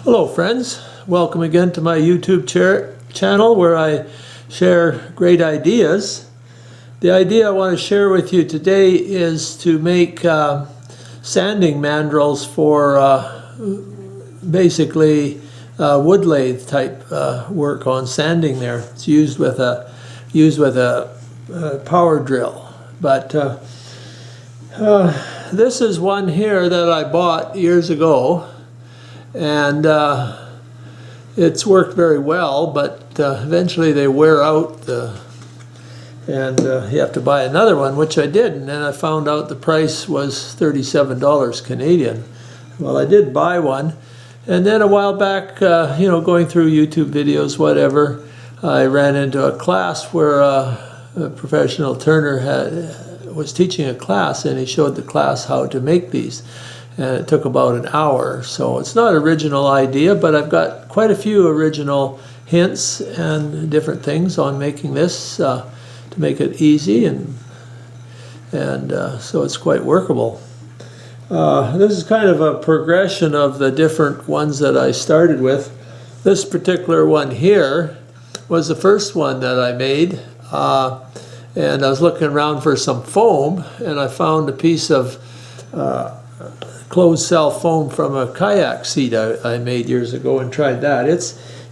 Hello friends, welcome again to my YouTube channel where I share great ideas. The idea I want to share with you today is to make sanding mandrels for basically wood lathe type work on sanding there. It's used with a power drill, but this is one here that I bought years ago, and it's worked very well, but eventually they wear out, and you have to buy another one, which I did, and then I found out the price was $37 Canadian. Well, I did buy one, and then a while back, going through YouTube videos, whatever, I ran into a class where a professional turner was teaching a class, and he showed the class how to make these. And it took about an hour. So it's not an original idea, but I've got quite a few original hints and different things on making this to make it easy, and so it's quite workable. This is kind of a progression of the different ones that I started with. This particular one here was the first one that I made, and I was looking around for some foam, and I found a piece of closed cell foam from a kayak seat I made years ago and tried that.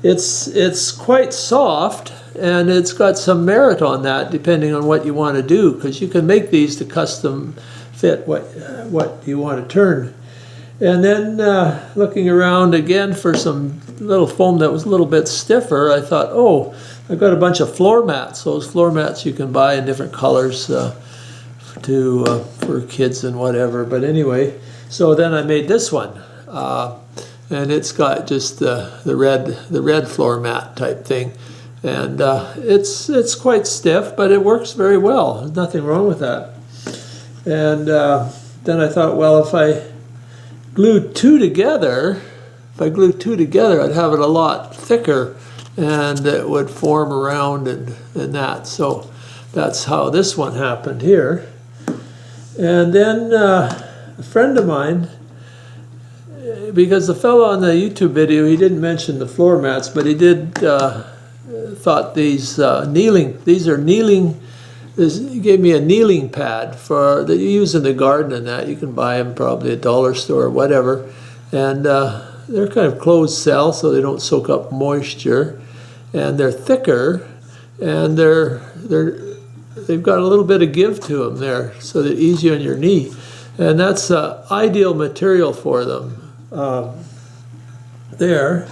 It's quite soft, and it's got some merit on that depending on what you want to do, because you can make these to custom fit what you want to turn. And then looking around again for some little foam that was a little bit stiffer, I thought, oh, I've got a bunch of floor mats. Those floor mats you can buy in different colors for kids and whatever. But anyway, so then I made this one, and it's got just the red floor mat type thing, and it's quite stiff, but it works very well. There's nothing wrong with that. And then I thought, well, if I glued two together, I'd have it a lot thicker, and it would form around and that. So that's how this one happened here. And then a friend of mine, because the fellow on the YouTube video, he didn't mention the floor mats, but he did thought these he gave me a kneeling pad that you use in the garden and that. You can buy them probably at a dollar store or whatever, and they're kind of closed cell, so they don't soak up moisture, and they're thicker, and they've got a little bit of give to them there, so they're easy on your knee. And that's ideal material for them there.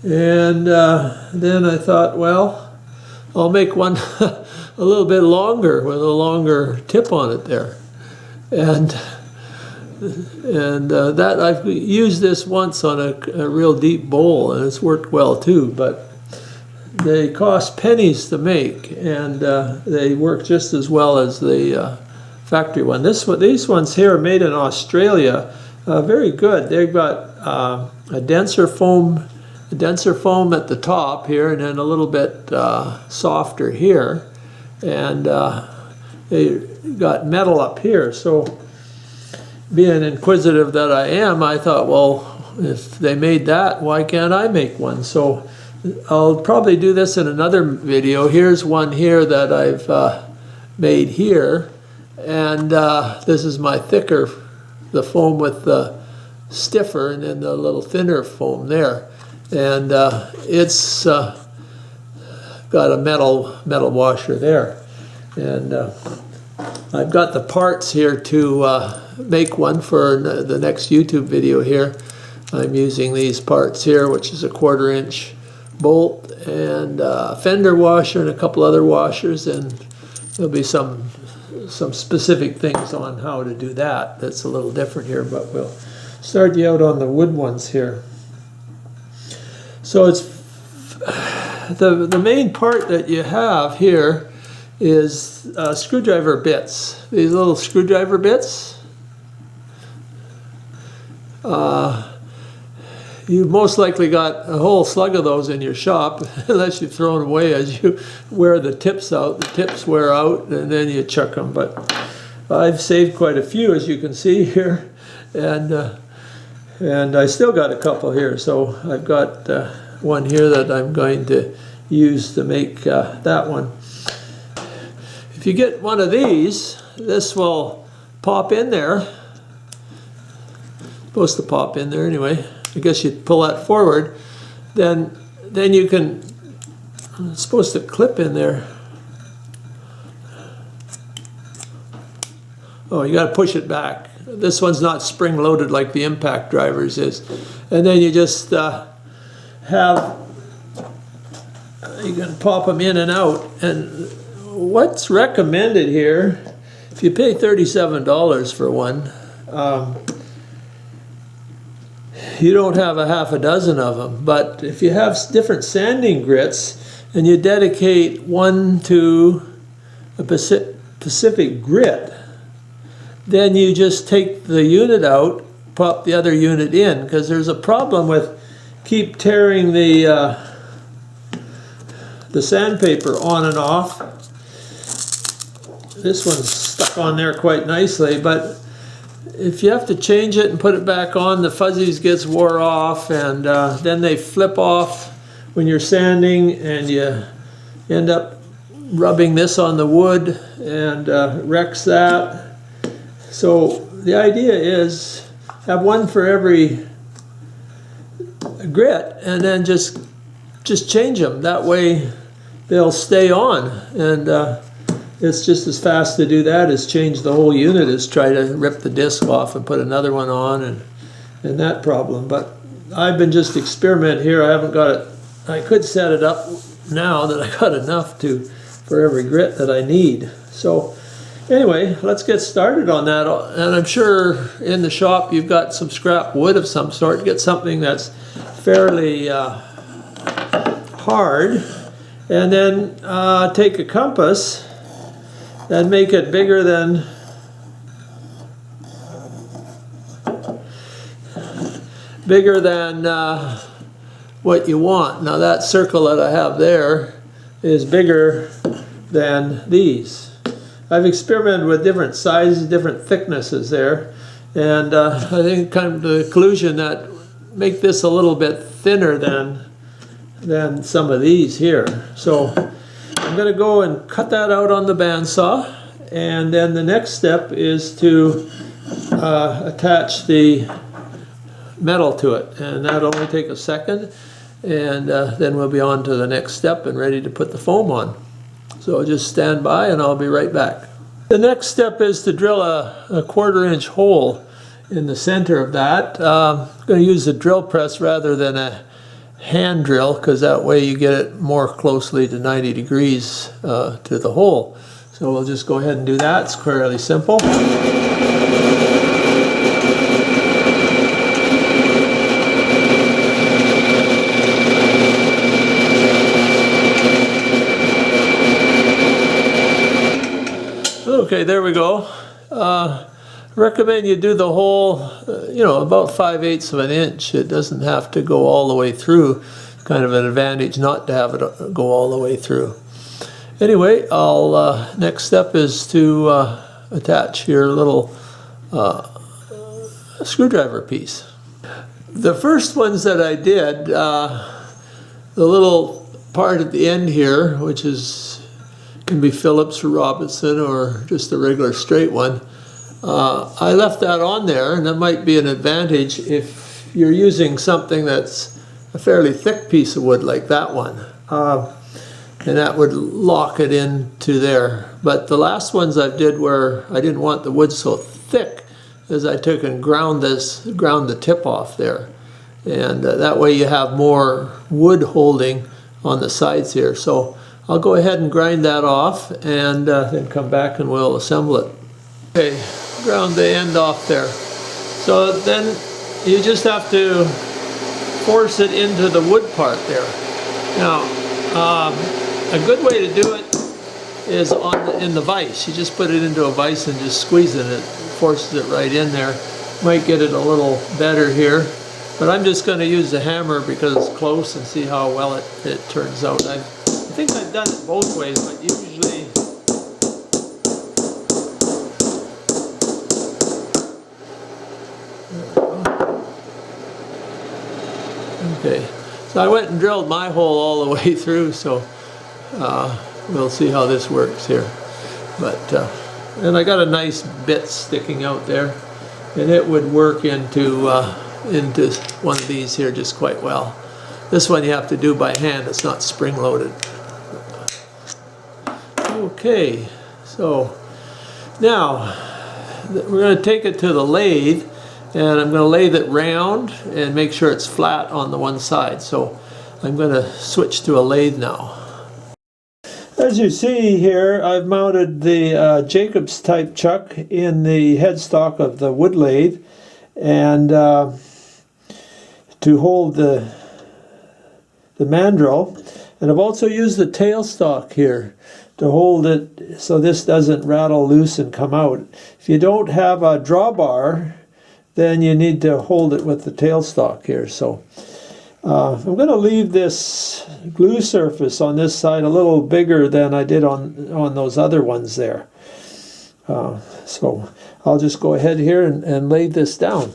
And then I thought, well, I'll make one a little bit longer with a longer tip on it there. And that I've used this once on a real deep bowl, and it's worked well too. But they cost pennies to make, and they work just as well as the factory one. These ones here are made in Australia. Very good. They've got a denser foam at the top here, and then a little bit softer here, and they got metal up here. So, being inquisitive that I am, I thought, well, if they made that, why can't I make one? So I'll probably do this in another video. Here's one here that I've made here. And this is my thicker, the foam with the stiffer, and then the little thinner foam there. And it's got a metal washer there. And I've got the parts here to make one for the next YouTube video here. I'm using these parts here, which is a 1/4 inch bolt and a fender washer and a couple other washers, and there'll be some specific things on how to do that. That's a little different here, but we'll start you out on the wood ones here. So it's the main part that you have here is screwdriver bits. These little screwdriver bits. You've most likely got a whole slug of those in your shop, unless you've thrown away as you wear the tips out. The tips wear out, and then you chuck them. But I've saved quite a few, as you can see here. And And I still got a couple here, so I've got one here that I'm going to use to make that one. If you get one of these, this will pop in there. Supposed to pop in there anyway. I guess you pull that forward, then you can. It's supposed to clip in there. Oh, you got to push it back. This one's not spring-loaded like the impact drivers is. And then you just you can pop them in and out. And what's recommended here, if you pay $37 for one, you don't have a half a dozen of them. But if you have different sanding grits and you dedicate one to a specific grit, then you just take the unit out, pop the other unit in, because there's a problem with keep tearing the sandpaper on and off. This one's stuck on there quite nicely, but if you have to change it and put it back on, the fuzzies gets wore off, and then they flip off when you're sanding, and you end up rubbing this on the wood and wrecks that. So the idea is have one for every grit, and then just change them. That way they'll stay on, and it's just as fast to do that as change the whole unit as try to rip the disc off and put another one on and that problem. But I've been just experimenting here. I haven't got it. I could set it up now that I got enough for every grit that I need. So anyway, let's get started on that. And I'm sure in the shop you've got some scrap wood of some sort. Get something that's fairly hard, and then take a compass and make it bigger than what you want. Now that circle that I have there is bigger than these. I've experimented with different sizes, different thicknesses there, and I think come to the conclusion that make this a little bit thinner than some of these here. So I'm going to go and cut that out on the bandsaw, and then the next step is to attach the metal to it, and that'll only take a second, and then we'll be on to the next step and ready to put the foam on. So just stand by and I'll be right back. The next step is to drill a 1/4-inch hole in the center of that. I'm going to use a drill press rather than a hand drill, because that way you get it more closely to 90 degrees to the hole. So we'll just go ahead and do that. It's fairly simple. Okay, there we go. Recommend you do the hole, about 5/8 of an inch. It doesn't have to go all the way through. It's kind of an advantage not to have it go all the way through. Anyway, next step is to attach your little screwdriver piece. The first ones that I did, the little part at the end here, which can be Phillips or Robinson or just a regular straight one, I left that on there, and that might be an advantage if you're using something that's a fairly thick piece of wood like that one, and that would lock it into there. But the last ones I did where I didn't want the wood so thick, is I took and ground the tip off there, and that way you have more wood holding on the sides here. So I'll go ahead and grind that off, and then come back and we'll assemble it. Okay, ground the end off there. So then you just have to force it into the wood part there. Now, a good way to do it is in the vise. You just put it into a vise and just squeeze it. It forces it right in there. Might get it a little better here, but I'm just going to use the hammer because it's close and see how well it turns out. I think I've done it both ways, but usually Okay, so I went and drilled my hole all the way through, so we'll see how this works here. But and I got a nice bit sticking out there, and it would work into one of these here just quite well. This one you have to do by hand, it's not spring-loaded. Okay, so now we're going to take it to the lathe, and I'm going to lathe it round and make sure it's flat on the one side. So I'm going to switch to a lathe now. As you see here, I've mounted the Jacobs type chuck in the headstock of the wood lathe, and to hold the mandrel, and I've also used the tailstock here to hold it so this doesn't rattle loose and come out. If you don't have a drawbar, then you need to hold it with the tailstock here. So I'm going to leave this glue surface on this side a little bigger than I did on those other ones there. So I'll just go ahead here and lay this down.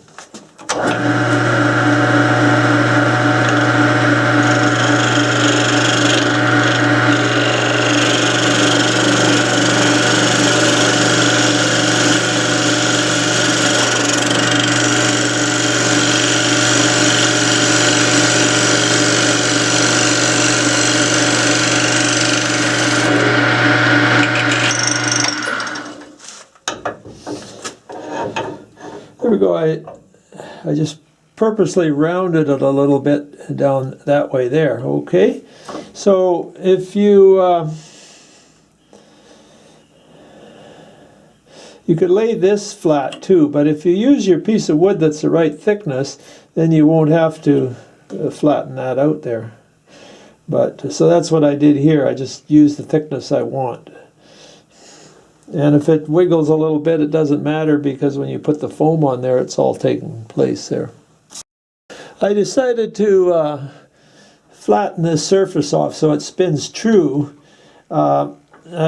There we go. I just purposely rounded it a little bit down that way there. Okay, so if you you could lay this flat too, but if you use your piece of wood that's the right thickness, then you won't have to flatten that out there. But so that's what I did here. I just used the thickness I want. And if it wiggles a little bit, it doesn't matter, because when you put the foam on there, it's all taking place there. I decided to flatten this surface off so it spins true. I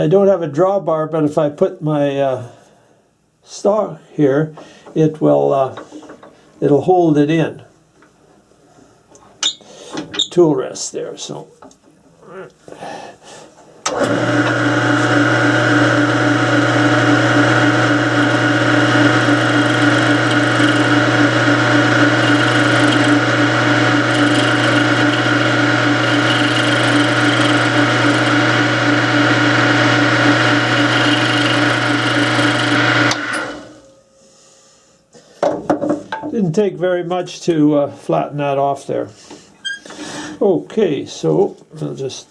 don't have a drawbar, but if I put my stock here, it will it'll hold it in. Tool rest there, so. Didn't take very much to flatten that off there. Okay, so I'll just,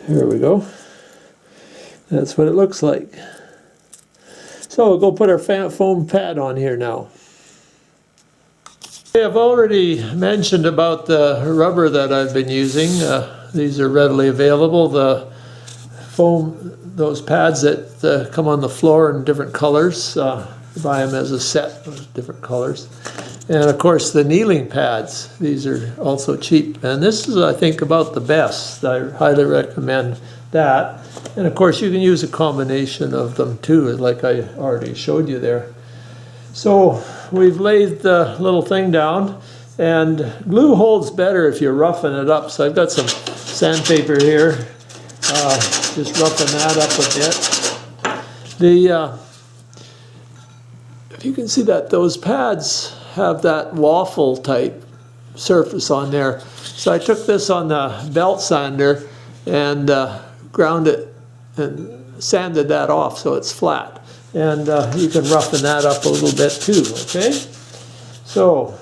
here we go. That's what it looks like. So we'll go put our foam pad on here now. I've already mentioned about the rubber that I've been using. These are readily available. The foam, those pads that come on the floor in different colors. Buy them as a set of different colors. And of course the kneeling pads, these are also cheap. And this is, I think, about the best. I highly recommend that. And of course you can use a combination of them too, like I already showed you there. So we've laid the little thing down, and glue holds better if you roughen it up. So I've got some sandpaper here, just roughing that up a bit. If you can see that those pads have that waffle type surface on there. So I took this on the belt sander and ground it and sanded that off so it's flat. And you can roughen that up a little bit too, okay? So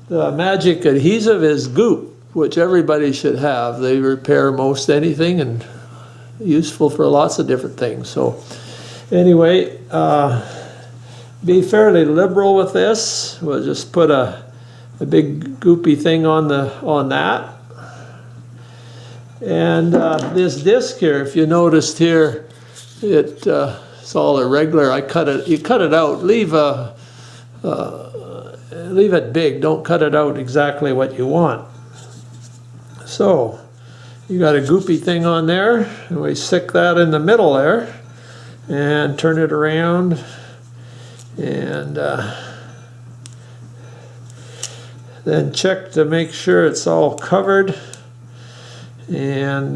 the magic adhesive is goop, which everybody should have. They repair most anything and useful for lots of different things. So anyway, be fairly liberal with this. We'll just put a big goopy thing on that. And this disc here, if you noticed here, it's all irregular. You cut it out. Leave it big. Don't cut it out exactly what you want. So you got a goopy thing on there, and we stick that in the middle there, and turn it around. And then check to make sure it's all covered, and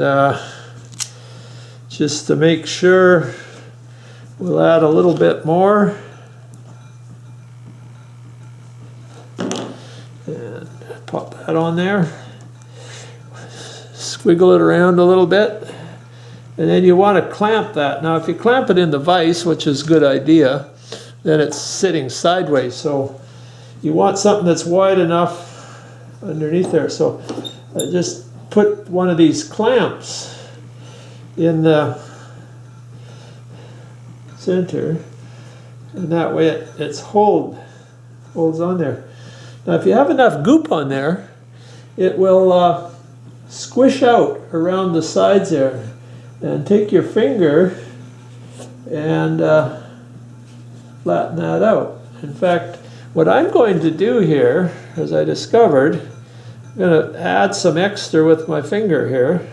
just to make sure, we'll add a little bit more. And pop that on there. Squiggle it around a little bit. And then you want to clamp that. Now if you clamp it in the vise, which is a good idea, then it's sitting sideways. So you want something that's wide enough underneath there. So just put one of these clamps in the center, and that way it's holds on there. Now if you have enough goop on there, it will squish out around the sides there. And take your finger and flatten that out. In fact, what I'm going to do here, as I discovered, I'm going to add some extra with my finger here.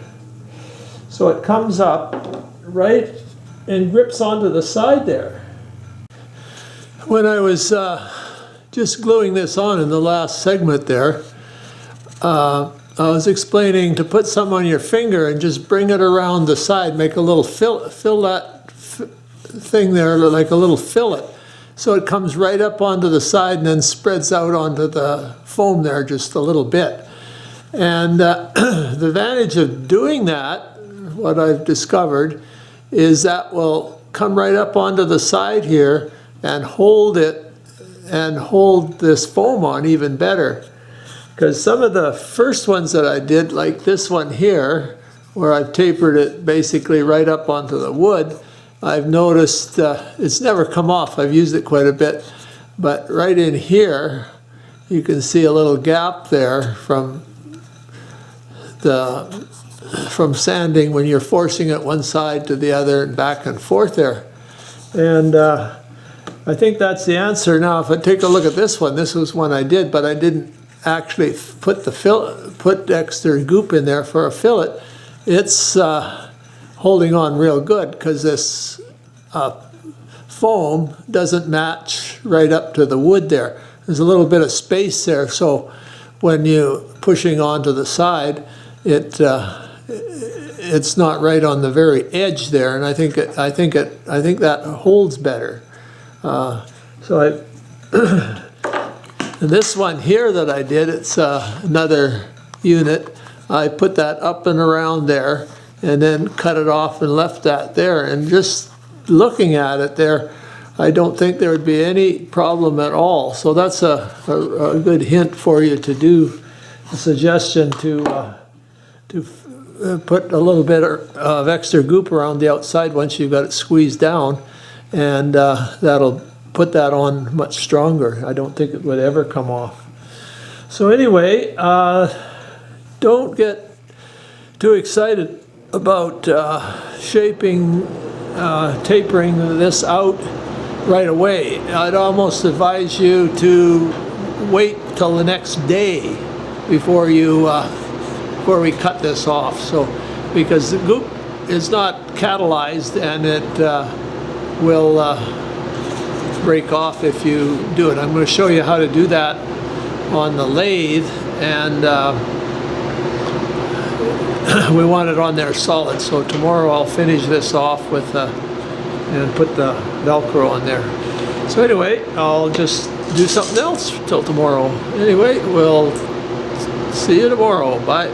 So it comes up right and grips onto the side there. When I was just gluing this on in the last segment there, I was explaining to put some on your finger and just bring it around the side, make a little fill that thing there like a little fillet. So it comes right up onto the side and then spreads out onto the foam there just a little bit. And the advantage of doing that, what I've discovered, is that will come right up onto the side here and hold it and hold this foam on even better. Because some of the first ones that I did, like this one here, where I've tapered it basically right up onto the wood, I've noticed it's never come off. I've used it quite a bit. But right in here, you can see a little gap there from sanding when you're forcing it one side to the other and back and forth there. And I think that's the answer. Now, if I take a look at this one, this was one I did, but I didn't actually put extra goop in there for a fillet. It's holding on real good because this foam doesn't match right up to the wood there. There's a little bit of space there, so when you're pushing onto the side, it's not right on the very edge there, and I think that holds better. And this one here that I did, it's another unit. I put that up and around there and then cut it off and left that there. And just looking at it there, I don't think there would be any problem at all. So that's a good hint for you to do, a suggestion to put a little bit of extra goop around the outside once you've got it squeezed down, and that'll put that on much stronger. I don't think it would ever come off. So anyway, don't get too excited about tapering this out right away. I'd almost advise you to wait till the next day before we cut this off. So because the goop is not catalyzed and it will break off if you do it. I'm going to show you how to do that on the lathe, and we want it on there solid. So tomorrow I'll finish this off with and put the velcro on there. So anyway, I'll just do something else till tomorrow. Anyway, we'll see you tomorrow. Bye.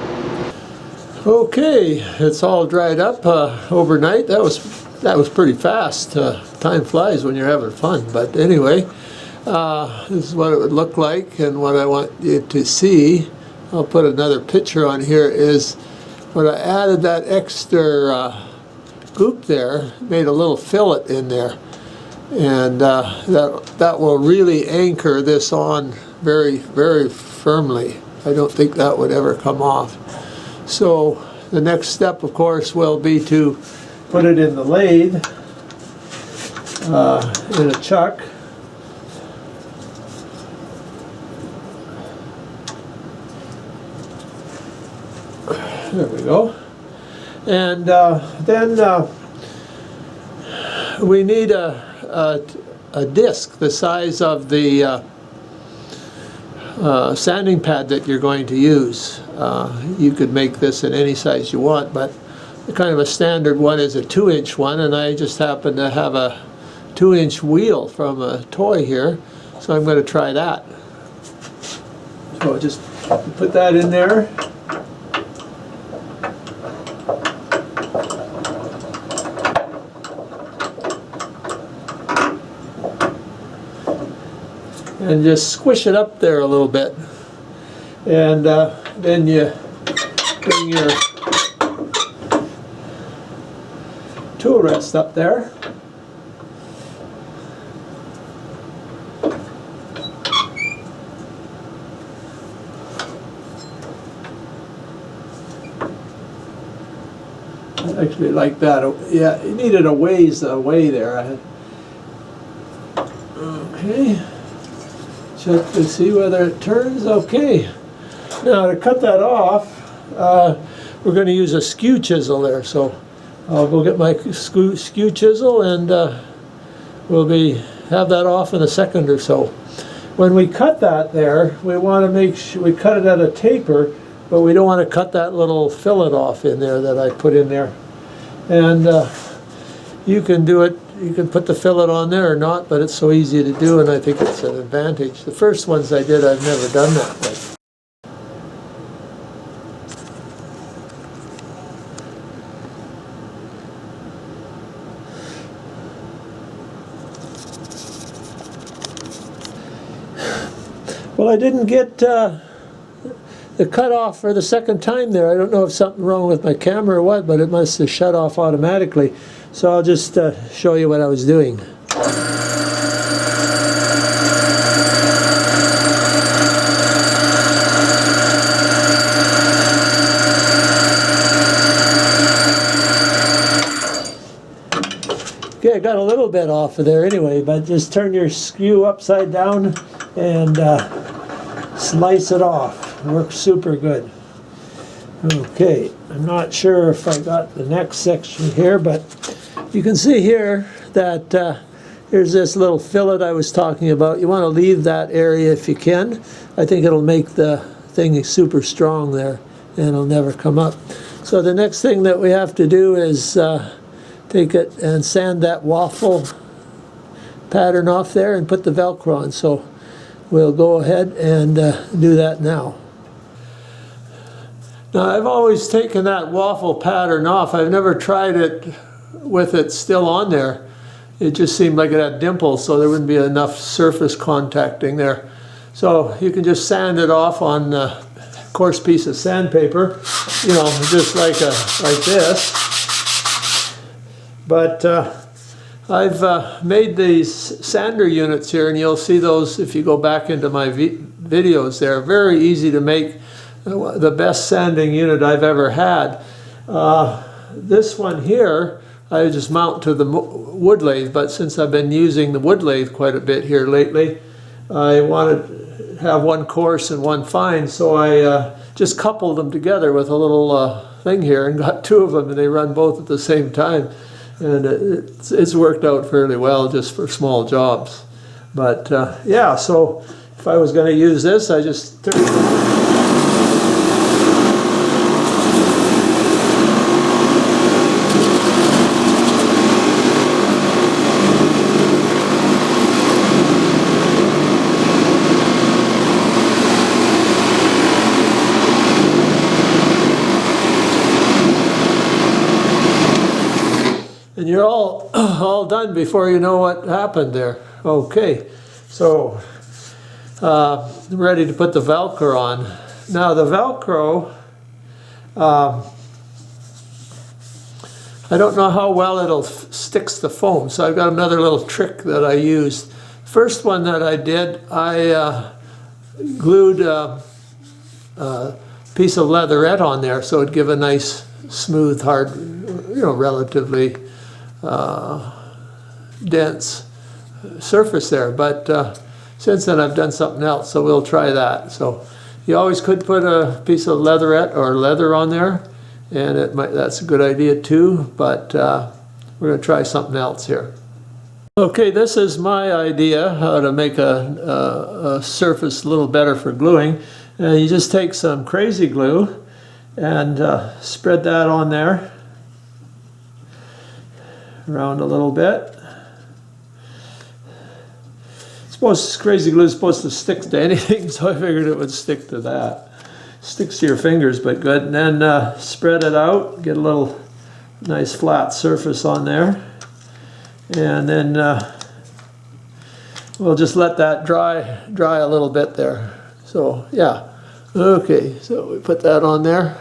Okay, it's all dried up overnight. That was pretty fast. Time flies when you're having fun. But anyway, this is what it would look like, and what I want you to see, I'll put another picture on here, is when I added that extra goop there, made a little fillet in there, and that will really anchor this on very, very firmly. I don't think that would ever come off. So the next step, of course, will be to put it in the lathe, in a chuck. There we go. And then we need a disc the size of the sanding pad that you're going to use. You could make this in any size you want, but kind of a standard one is a 2-inch one, and I just happen to have a 2-inch wheel from a toy here, so I'm going to try that. So just put that in there. And just squish it up there a little bit. And then you bring your tool rest up there. I actually like that. Yeah, you needed a ways away there. Okay. Check to see whether it turns. Okay. Now to cut that off, we're going to use a skew chisel there. So I'll go get my skew chisel, and we'll have that off in a second or so. When we cut that there, we want to make sure we cut it at a taper, but we don't want to cut that little fillet off in there that I put in there. And you can do it. You can put the fillet on there or not, but it's so easy to do, and I think it's an advantage. The first ones I did, I've never done that with. Well, I didn't get the cut off for the second time there. I don't know if something wrong with my camera or what, but it must have shut off automatically. So I'll just show you what I was doing. Okay, I got a little bit off of there anyway, but just turn your skew upside down and slice it off. Works super good. Okay, I'm not sure if I got the next section here, but you can see here that here's this little fillet I was talking about. You want to leave that area if you can. I think it'll make the thing super strong there, and it'll never come up. So the next thing that we have to do is take it and sand that waffle pattern off there and put the velcro on. So we'll go ahead and do that now. Now, I've always taken that waffle pattern off. I've never tried it with it still on there. It just seemed like it had dimples, so there wouldn't be enough surface contacting there. So you can just sand it off on a coarse piece of sandpaper, you know, just like this. But I've made these sander units here, and you'll see those if you go back into my videos. They're very easy to make. The best sanding unit I've ever had. This one here, I just mount to the wood lathe, but since I've been using the wood lathe quite a bit here lately, I wanted to have one coarse and one fine, so I just coupled them together with a little thing here and got two of them, and they run both at the same time. And it's worked out fairly well just for small jobs. But yeah, so if I was going to use this, I just turn it. And you're all done before you know what happened there. Okay, so ready to put the Velcro on. Now the Velcro, I don't know how well it'll sticks to foam, so I've got another little trick that I used. First one that I did, I glued a piece of leatherette on there so it'd give a nice smooth, hard, you know, relatively dense surface there, but since then I've done something else, so we'll try that. So you always could put a piece of leatherette or leather on there, and that's a good idea too, but we're going to try something else here. Okay, this is my idea how to make a surface a little better for gluing. You just take some crazy glue and spread that on there around a little bit. Crazy glue is supposed to stick to anything, so I figured it would stick to that. Sticks to your fingers, but good. And then spread it out, get a little nice flat surface on there. And then we'll just let that dry a little bit there. So yeah, okay, so we put that on there.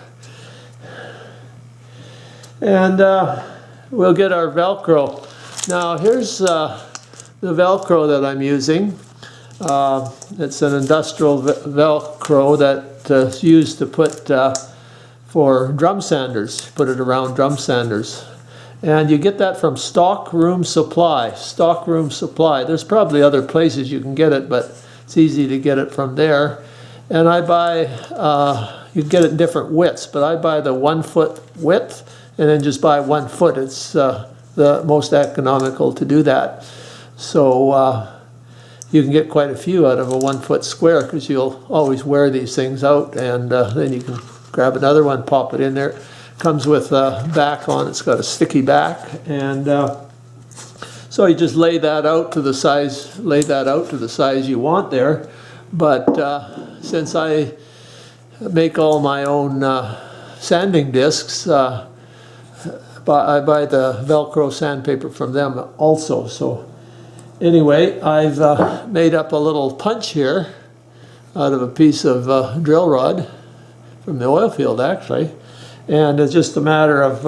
And we'll get our Velcro. Now here's the Velcro that I'm using. It's an industrial Velcro that's used to put for drum sanders, put it around drum sanders. And you get that from Stock Room Supply. Stock Room Supply. There's probably other places you can get it, but it's easy to get it from there. And I buy, you get it in different widths, but I buy the 1 foot width and then just buy 1 foot. It's the most economical to do that. So you can get quite a few out of a 1 foot square because you'll always wear these things out, and then you can grab another one, pop it in there. Comes with a back on, it's got a sticky back, and so you just lay that out to the size you want there. But since I make all my own sanding discs, I buy the Velcro sandpaper from them also. So anyway, I've made up a little punch here out of a piece of drill rod from the oil field, actually. And it's just a matter of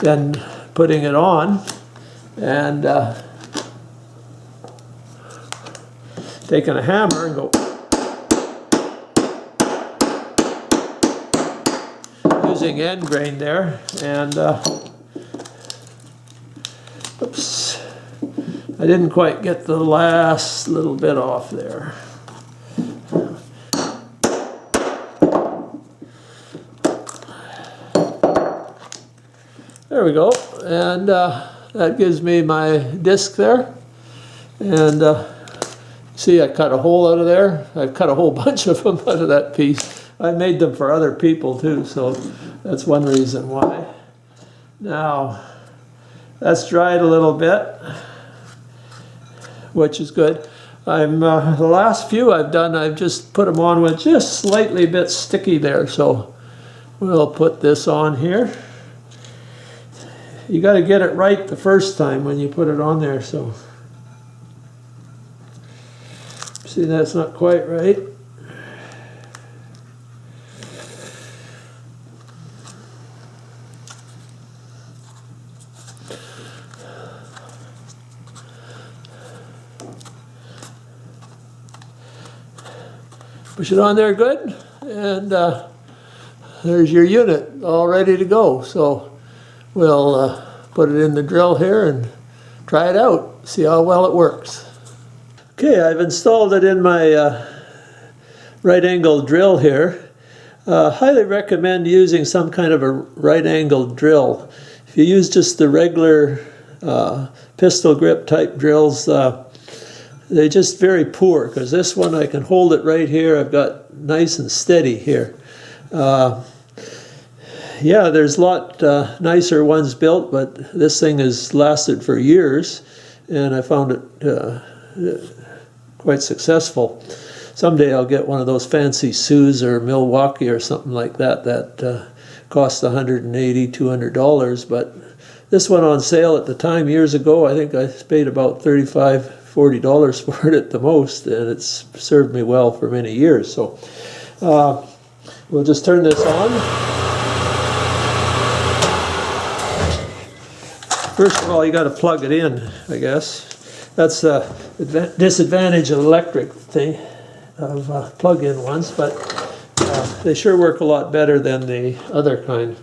then putting it on and taking a hammer and go using end grain there, and oops, I didn't quite get the last little bit off there. There we go, and that gives me my disc there. And see, I cut a hole out of there. I've cut a whole bunch of them out of that piece. I made them for other people too, so that's one reason why. Now, that's dried a little bit, which is good. The last few I've done, I've just put them on with just slightly bit sticky there, so we'll put this on here. You got to get it right the first time when you put it on there. So see, that's not quite right. Push it on there good, and there's your unit all ready to go. So we'll put it in the drill here and try it out, see how well it works. Okay, I've installed it in my right angle drill here. Highly recommend using some kind of a right angle drill. If you use just the regular pistol grip type drills, they're just very poor, because this one I can hold it right here. I've got nice and steady here. Yeah, there's a lot nicer ones built, but this thing has lasted for years, and I found it quite successful. Someday I'll get one of those fancy Sues or Milwaukee or something like that that cost $180, $200, but this went on sale at the time years ago. I think I paid about $35, $40 for it at the most, and it's served me well for many years. So we'll just turn this on. First of all, you got to plug it in, I guess. That's the disadvantage of electric thing, of plug-in ones, but they sure work a lot better than the other kind.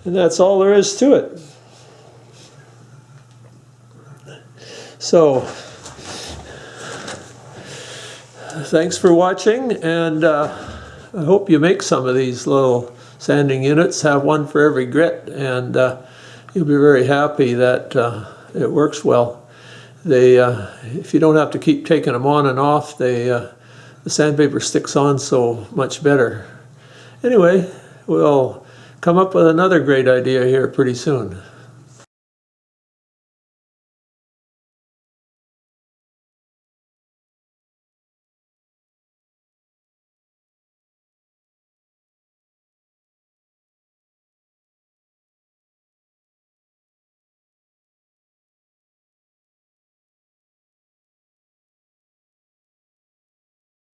And that's all there is to it. So, thanks for watching, and I hope you make some of these little sanding units. Have one for every grit, and you'll be very happy that it works well. They, if you don't have to keep taking them on and off, the sandpaper sticks on so much better. Anyway, we'll come up with another great idea here pretty soon.